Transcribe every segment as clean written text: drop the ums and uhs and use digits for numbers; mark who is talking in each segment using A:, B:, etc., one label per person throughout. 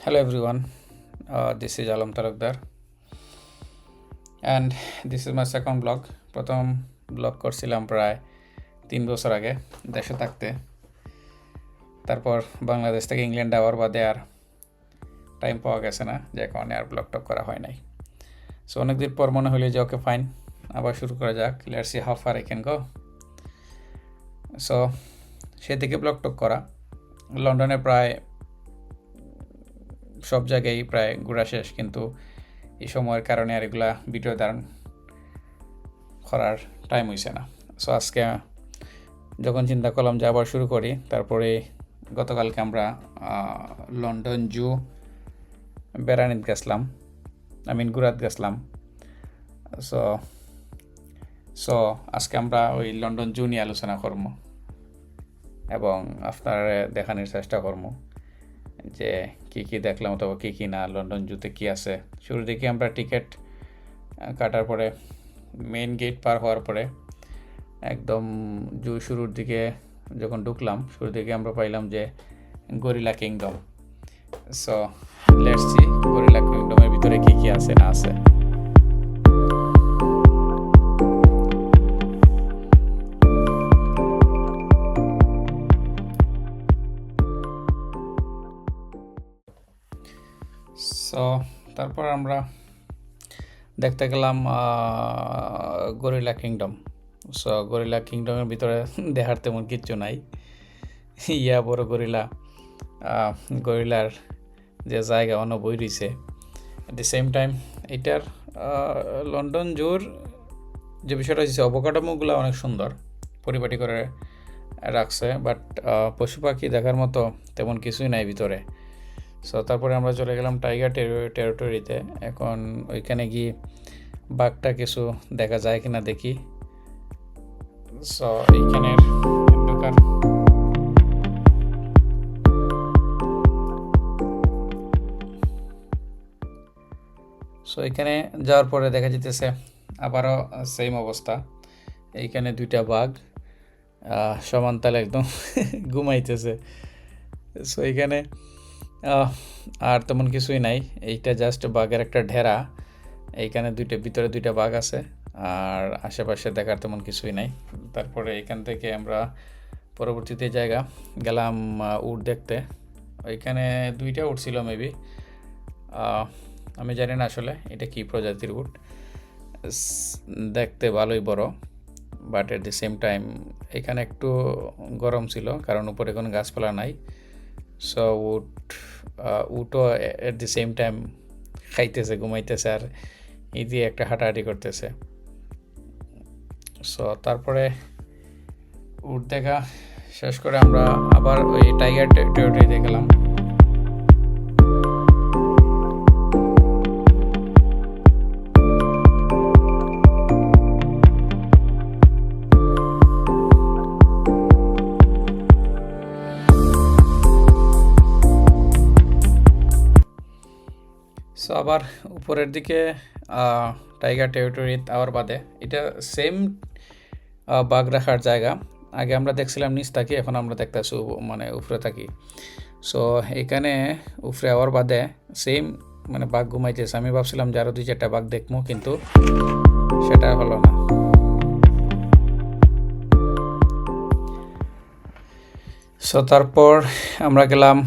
A: Hello everyone, this is Alam Talakdar and this is my second blog. প্রথম blog করছিলাম প্রায় 3 বছর আগে দেশে থাকতে। তারপর বাংলাদেশ থেকে ইংল্যান্ড যাওয়ার বাদে আর টাইম পাওয়া গেছে না, যে কারণে আর ব্লগ টক করা হয় নাই। সো অনেকদিন পর মনে হলো যে ওকে ফাইন, আবার শুরু করা যাক, let's see how far I can go. So সে থেকে ব্লগ টক করা, লন্ডনে প্রায় সব জায়গায় প্রায় ঘোরা শেষ, কিন্তু এই সময়ের কারণে আর এগুলা ভিডিও ধারণ করার টাইম হয়েছে না। সো আজকে যখন চিন্তা করলাম যে আবার শুরু করি, তারপরে গতকালকে আমরা লন্ডন জু বেড়ানিতে গেছিলাম, ঘুরাত গেছিলাম। সো সো আজকে আমরা ওই লন্ডন জু নিয়ে আলোচনা করব এবং আপনারা দেখানোর চেষ্টা করব যে কী দেখলাম অথবা কী না, লন্ডন জুতে কী আছে। শুরুর দিকে আমরা টিকিট কাটার পরে মেইন গেট পার হওয়ার পরে একদম জু শুরুর দিকে যখন ঢুকলাম, শুরুর দিকে আমরা পাইলাম যে gorilla kingdom. So let's see gorilla কিংডমের ভিতরে কী আছে না আছে। সো তারপর আমরা দেখতে গেলাম গরিলা কিংডম। সো গরিলা কিংডমের ভিতরে দেখার তেমন কিচ্ছু নাই, বড় গরিলার যে জায়গা অন্য বই রয়েছে। অ্যাট দি সেম টাইম এটার লন্ডন জুর যে বিষয়টা হচ্ছে অবকাঠামোগুলো অনেক সুন্দর, পরিপাটি করে রাখছে, বাট পশু পাখি দেখার মতো তেমন কিছুই নাই ভিতরে। সো তারপরে আমরা চলে গেলাম টাইগার টেরিটরিতে। এখন ওইখানে গিয়ে বাঘটা কিছু দেখা যায় কিনা দেখি। সো এইখানের ঢোকার এখানে যাওয়ার পরে দেখা যেতেছে আবারও সেম অবস্থা। এইখানে দুইটা বাঘ সমান তালে একদম ঘুমাইতেছে। সো এইখানে আর তেমন কিছুই নাই, এইটা জাস্ট বাঘের একটা ঢেরা। এইখানে ভিতরে দুইটা বাঘ আছে, আর আশেপাশে দেখার তেমন কিছুই নাই। তারপরে এখান থেকে আমরা পরবর্তীতে জায়গা গেলাম উট দেখতে। ওইখানে দুইটা উট ছিল মেবি, আমি জানি না আসলে এটা কি প্রজাতির উট। দেখতে ভালোই বড়, but at the same time এখানে একটু গরম ছিল, কারণ উপরে কোনো গাছপালা নাই। সো উটও এট দি সেম টাইম খাইতেছে, ঘুমাইতেছে, আর এই দিয়ে একটা হাঁটাহাঁটি করতেছে। সো তারপরে উট দেখা শেষ করে আমরা আবার ওই টাইগার টেরিটরিতে গেলাম। সো আবার উপরের দিকে টাইগার টেরিটরি আওয়ার বাদে এটা সেম বাঘ রাখার জায়গা। আগে আমরা দেখছিলাম নিচ থাকি, এখন আমরা দেখতেছি উপরে থাকি। সো এখানে উপরে আওয়ার বাদে সেম বাঘ ঘুমাইতেছে। আমি ভাবছিলাম যে আরও 2-4টা বাঘ দেখবো, কিন্তু সেটা হলো না। সো তারপর আমরা গেলাম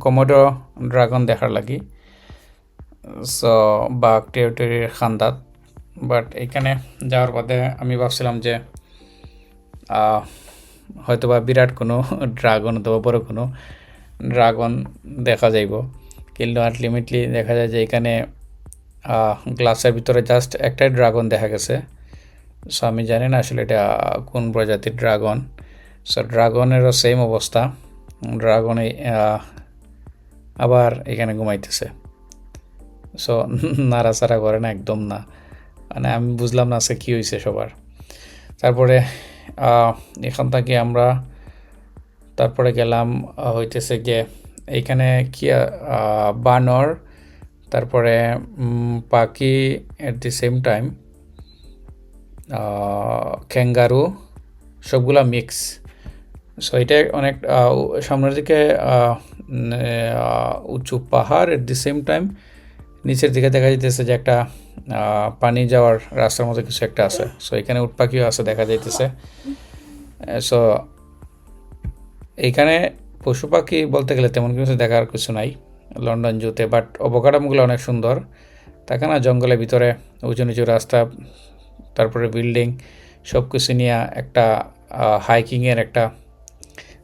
A: কমোডো ড্রাগন দেখার লাগি। সো বাঘ টেরিটরির খান্দাত, বাট এখানে যাওয়ার বাদে আমি ভাবছিলাম যে হয়তোবা বিরাট কোনো ড্রাগন অথবা বড় কোনো ড্রাগন দেখা যাইব, কিন্তু আলটিমেটলি দেখা যায় যে এখানে গ্লাসের ভিতরে জাস্ট একটাই ড্রাগন দেখা গেছে। সো আমি জানি না আসলে এটা কোন প্রজাতির ড্রাগন। সো ড্রাগনেরও সেম অবস্থা, ড্রাগনে আবার এখানে ঘুমাইতেছে। সো নাড়াচাড়া করে না, একদম না, আমি বুঝলাম না আজকে কী হয়েছে সবার। তারপরে এখান থেকে আমরা তারপরে গেলাম হইতেছে যে এইখানে কি বানর, তারপরে পাখি, এট দি সেম টাইম ক্যাঙ্গারু, সবগুলা মিক্স। সো এটা অনেক সামনের দিকে উঁচু পাহাড়, এট দি সেম টাইম নিচের দিকে দেখা যাইতেছে যে একটা পানি যাওয়ার রাস্তার মতো কিছু একটা আছে। সো এখানে উট পাখিও আছে দেখা যাইতেছে। সো এইখানে পশু পাখি বলতে গেলে তেমন কিছু দেখার কিছু নাই লন্ডন জুতে, বাট অবকাঠামোগুলো অনেক সুন্দর। থাকে না জঙ্গলের ভিতরে উঁচু নিচু রাস্তা, তারপরে বিল্ডিং, সব কিছু নিয়ে একটা হাইকিংয়ের একটা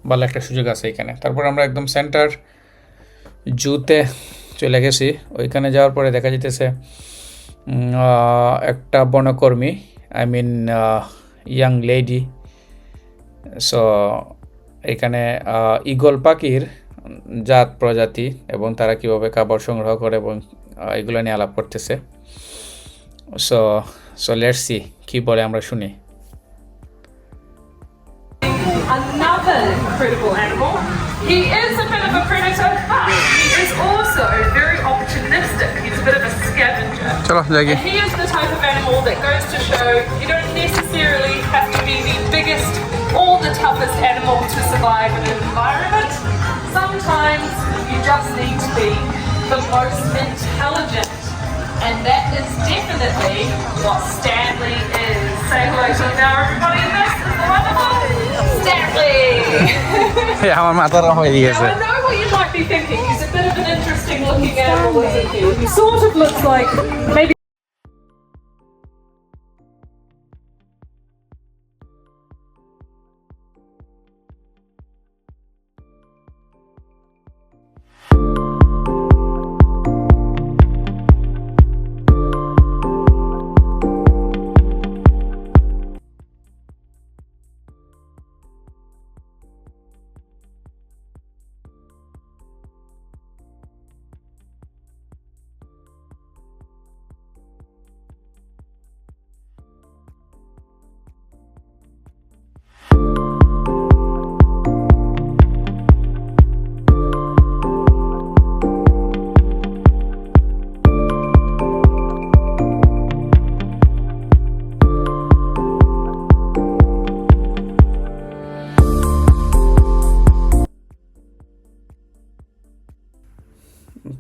A: ভালো একটা সুযোগ আছে এখানে। তারপর আমরা একদম সেন্টার জুতে চলে গেছি। ওইখানে যাওয়ার পরে দেখা যেতেছে একটা বনকর্মী, I mean young lady. So এখানে ঈগল পাখির জাত প্রজাতি এবং তারা কীভাবে খাবার সংগ্রহ করে এবং এগুলো নিয়ে আলাপ করতেছে। সো সো লেটস সি কী বলে আমরা শুনি।
B: Another incredible animal. He is a bit of a predator, but he is also very opportunistic. He's a bit of a scavenger. And he is the type of animal that goes to show you don't necessarily have to be the biggest or the toughest animal to survive in an environment. Sometimes you just need to be the most intelligent. And that is definitely what Stanley is. Say hello to him now, everybody. This is the wonderful Stanley.
A: আমার মাথার হয়ে গেছে।
B: Now I know what you might be thinking. He's a bit of an interesting looking animal, isn't he? He sort of looks like maybe.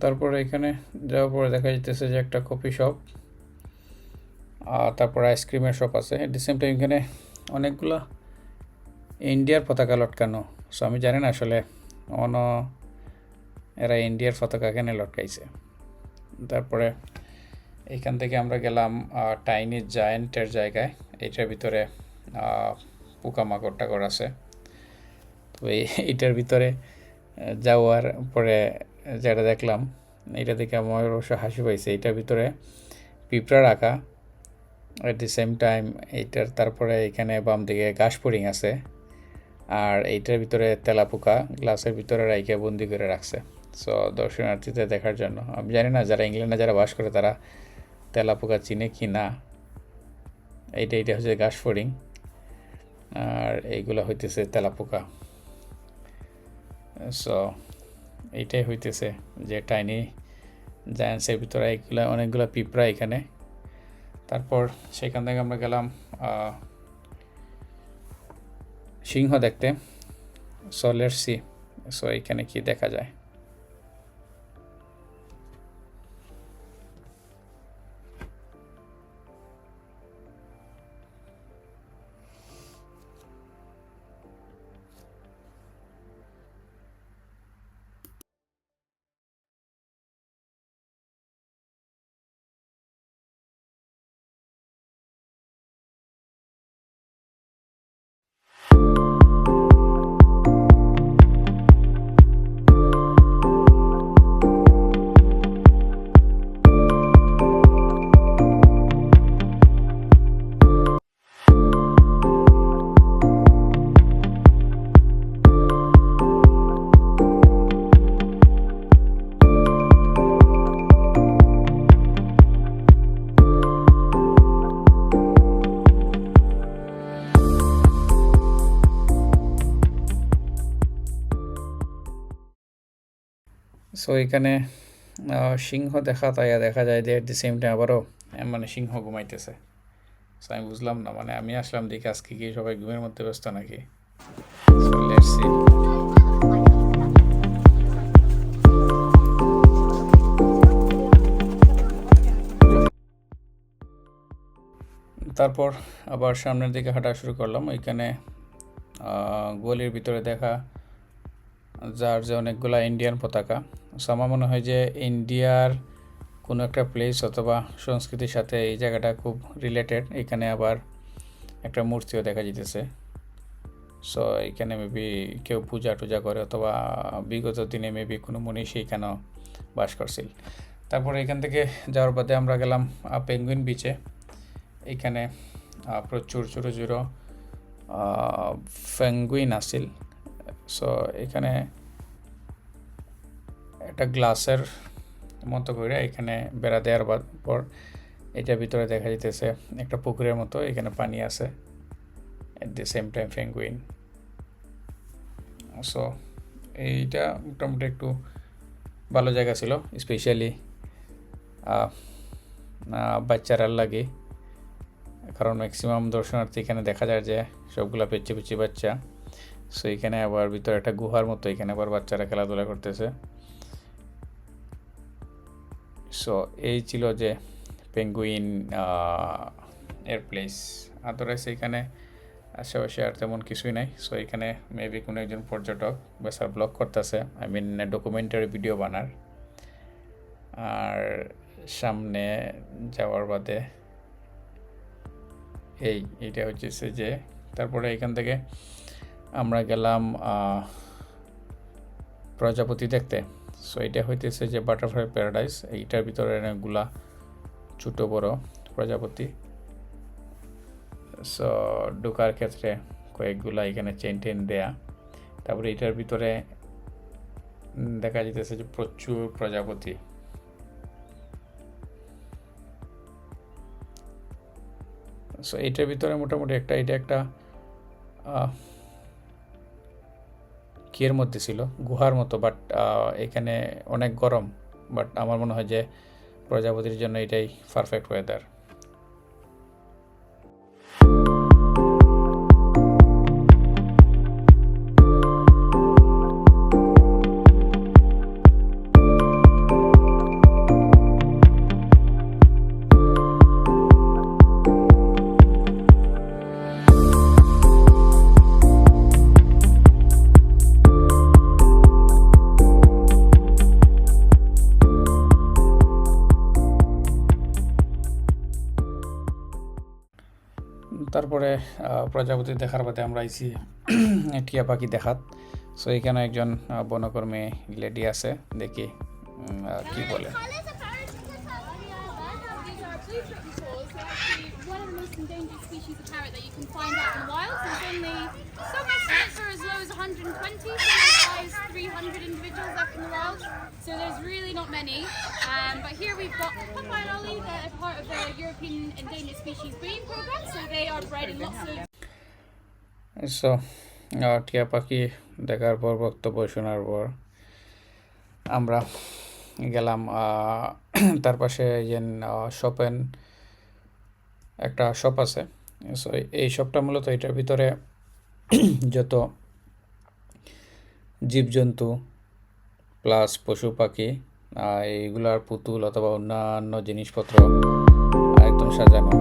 A: তারপরে এখানে যাওয়ার পরে দেখা যাইতেছে যে একটা কফি শপ, তারপর আইসক্রিমের শপ আছে। এট দি সেম টাইম এখানে অনেকগুলো ইন্ডিয়ার পতাকা লটকানো। সো আমি জানি না আসলে এরা ইন্ডিয়ার পতাকা এখানে লটকাইছে। তারপরে এখান থেকে আমরা গেলাম টাইনি জায়েন্টের জায়গায়। এইটার ভিতরে পোকামাকড় টাকড় আছে। তো এইটার ভিতরে যাওয়ার পরে যেটা দেখলাম, এটা দেখে আমার অবশ্য হাসি পাইছে। এটার ভিতরে পিঁপড়া রাখা, এট দি সেম টাইম এইটার তারপরে এখানে বাম দিকে ঘাসফড়িং আছে, আর এইটার ভিতরে তেলাপোকা গ্লাসের ভিতরে রাইকে বন্দি করে রাখছে। সো দর্শনার্থীদের দেখার জন্য। আমি জানি না যারা ইংল্যান্ডে যারা বাস করে তারা তেলাপোকা চিনে কি না। এইটা হচ্ছে ঘাসফড়িং, আর এইগুলো হইতেছে তেলাপোকা। সো এইটাই হইতেছে যে টাইনি জায়ান্টসের ভিতরে এইগুলো অনেকগুলো পিঁপড়া এখানে। তারপর সেখান থেকে আমরা গেলাম সিংহ দেখতে। সো লেটস সি সো এখানে কি দেখা যায়। সো এখানে সিংহ দেখা যায় যে এট দি সেম টাইম আবারও মানে সিংহ ঘুমাইতেছে। সো আমি বুঝলাম না, মানে আমি আসলাম দেখি আজকে কি সবাই ঘুমের মধ্যে ব্যস্ত নাকি। So let's C. তারপর আবার সামনের দিকে হাঁটা শুরু করলাম। ওইখানে গলির ভিতরে দেখা যার যে অনেকগুলা ইন্ডিয়ান পতাকা। সো আমার মনে হয় যে ইন্ডিয়ার কোনো একটা প্লেস অথবা সংস্কৃতির সাথে এই জায়গাটা খুব রিলেটেড। এখানে আবার একটা মূর্তিও দেখা যেতেছে। সো এখানে মেবি কেউ পূজা টুজা করে অথবা বিগত দিনে মেবি কোনো মনীষী এখানেও বাস করছিল। তারপরে এখান থেকে যাওয়ার বাদে আমরা গেলাম পেঙ্গুইন বিচে। এইখানে প্রচুর ছোটো ছোটো পেঙ্গুইন আসছিল। সো এখানে একটা গ্লাসের মতো করে এখানে বেড়া দেওয়ার পর এটার ভিতরে দেখা যেতেছে একটা পুকুরের মতো, এখানে পানি আছে, at the same time penguin. So এইটা মোটামুটি একটু ভালো জায়গা ছিল, স্পেশালি বাচ্চারা লাগে, কারণ ম্যাক্সিমাম দর্শনার্থী এখানে দেখা যায় যে সবগুলা পিচ্ছি পিচ্ছি বাচ্চা। সো এখানে আবার ভিতরে একটা গুহার মতো, এখানে আবার বাচ্চারা খেলাধুলা করতেছে। সো এই ছিল যে পেঙ্গুইন এর প্লেস। আদারওয়াইজ এখানে আশেপাশে আর তেমন কিছুই নাই। সো এখানে মেবি কোনো একজন পর্যটক বা স্যার ব্লগ করতেছে, আই মিন ডকুমেন্টারি ভিডিও বানার। আর সামনে যাওয়ার বাদে এইটা হচ্ছে যে তারপরে এখান থেকে আমরা গেলাম প্রজাপতি দেখতে। সো এটা হইতেছে যে বাটারফ্লাই প্যারাডাইস। এইটার ভিতরে অনেকগুলা ছোটো বড় প্রজাপতি। সো ঢোকার ক্ষেত্রে কয়েকগুলা এখানে চেন টেন দেয়া। তারপরে এটার ভিতরে দেখা যেতেছে যে প্রচুর প্রজাপতি। সো এইটার ভিতরে মোটামুটি এটা একটা কিয়ের মধ্যে ছিল, গুহার মতো, বাট এখানে অনেক গরম। বাট আমার মনে হয় যে প্রজাপতির জন্য এটাই পারফেক্ট ওয়েদার। তারপরে প্রজাপতি দেখার বাদে আমরা আইছি টিয়া পাখি দেখাত। সো এখানে একজন বনকর্মী লেডি আছে, দেখি কি বলে।
C: Endangered species of parrot that you can find out in the wild. There's only some estimates are as low as 120, some as high as 300 individuals left in the wild. So there's really not many. But here we've got Papaya lolly, that are part of the European Endangered Species Breeding Programme. So they are bred in lots of.
A: So টিয়া পাখি দেখার পর, বক্তব্য শোনার পর আমরা গেলাম তার পাশে যে শপেন একটা শপ আছে। সো এই শপটা মূলত এটার ভিতরে যত জীবজন্তু প্লাস পশু পাখি এইগুলার পুতুল অথবা অন্যান্য জিনিসপত্র একদম সাজানো।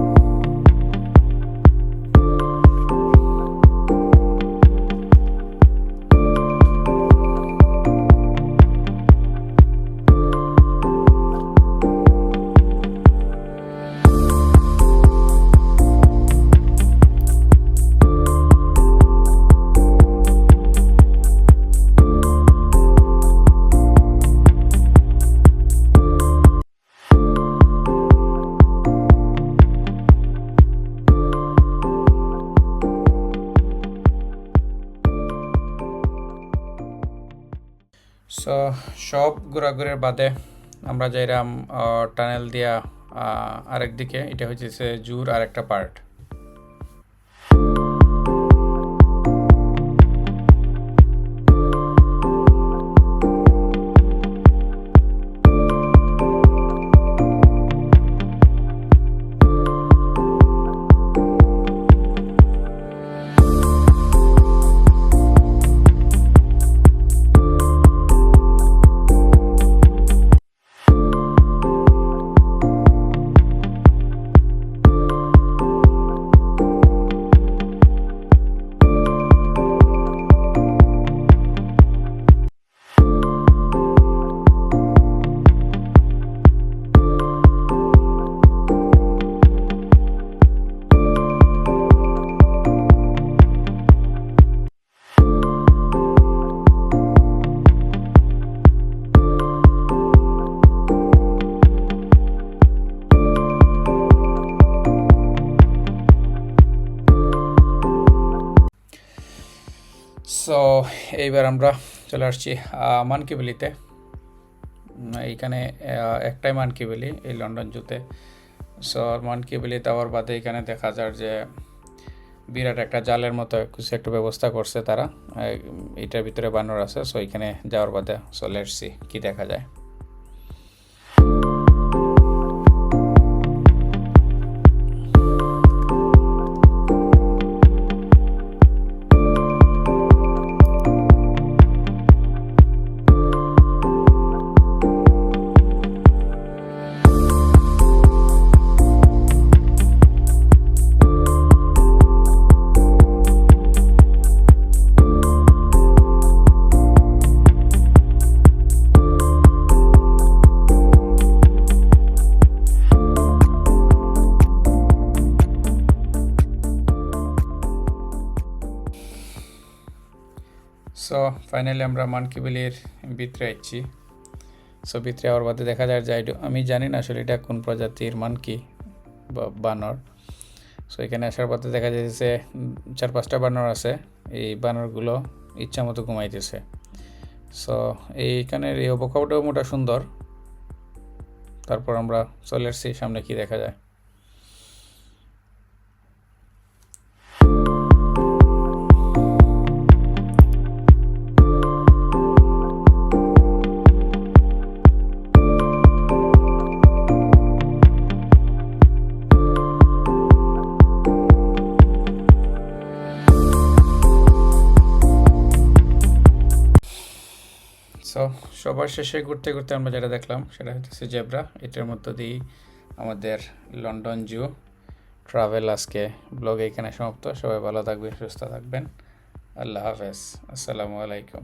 A: সো সব ঘোরাঘুরির বাদে আমরা যাইলাম টানেল দিয়া আরেক দিকে। এটা হচ্ছে জুর আরেকটা পার্ট। সো এইবার আমরা চলে আসছি মানকি ভ্যালিতে। এইখানে একটাই মানকি ভ্যালি এই লন্ডন জুতে। সো মানকি ভ্যালি যাওয়ার বাদে এখানে দেখা যায় যে বিরাট একটা জালের মতো কিছু একটা ব্যবস্থা করছে তারা, এটার ভিতরে বানর আছে। সো এখানে যাওয়ার বাদে সো লেটস সি কি দেখা যায়। সো ফাইনালি আমরা মানকি ভ্যালির ভিতরে আসছি। সো ভিতরে আওয়ার বাদে দেখা যায় যে আমি জানি না আসলে এটা কোন প্রজাতির মানকি বা বানর। সো এখানে আসার পথে দেখা যাচ্ছে 4-5টা বানর আছে। এই বানরগুলো ইচ্ছা মতো ঘুমাইতেছে। সো এইখানের এই অবকাঠামোটাও মোটা সুন্দর। তারপর আমরা চলে আসছি সামনে কি দেখা যায়। সো সবার শেষে ঘুরতে ঘুরতে আমরা যেটা দেখলাম সেটা হচ্ছে জেব্রা। এটার মধ্য দিয়েই আমাদের লন্ডন জু ট্রাভেল আজকে ব্লগ এখানে সমাপ্ত। সবাই ভালো থাকবেন, সুস্থ থাকবেন। আল্লাহ হাফেজ, আসসালামু আলাইকুম।